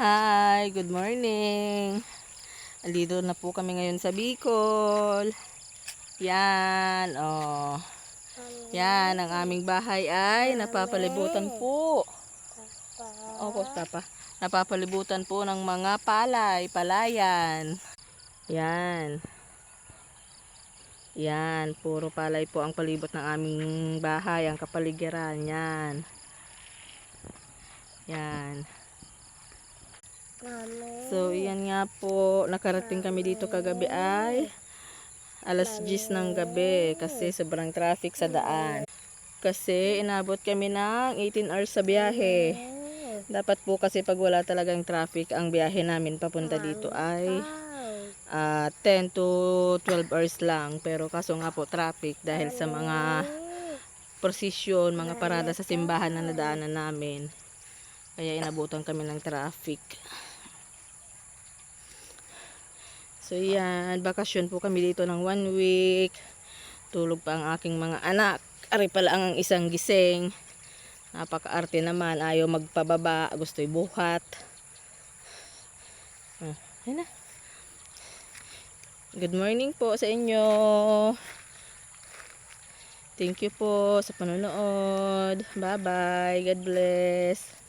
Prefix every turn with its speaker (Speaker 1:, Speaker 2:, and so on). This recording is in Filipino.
Speaker 1: Hi, good morning. Andito na po kami ngayon sa Bicol. Yan, oh. Yan, ang aming bahay ay napapalibutan po. Opo, papa. Napapalibutan po ng mga palayan. Yan. Yan, puro palay po ang palibot ng aming bahay, ang kapaligiran. Yan. Yan. So, iyan nga po, nakarating kami dito kagabi ay alas 10 ng gabi kasi sobrang traffic sa daan. Kasi inabot kami ng 18 hours sa biyahe. Dapat po kasi pag wala talagang traffic, ang biyahe namin papunta dito ay 10 to 12 hours lang. Pero kaso nga po traffic dahil sa mga prosesyon, mga parada sa simbahan na nadaanan namin. Kaya inabutan kami ng traffic. So yan, bakasyon po kami dito ng 1 week. Tulog pa ang aking mga anak. Ari pala ang isang gising. Napaka-arte naman, ayaw magpababa, gusto'y buhat. Yan na. Good morning po sa inyo. Thank you po sa panonood. Bye-bye. God bless.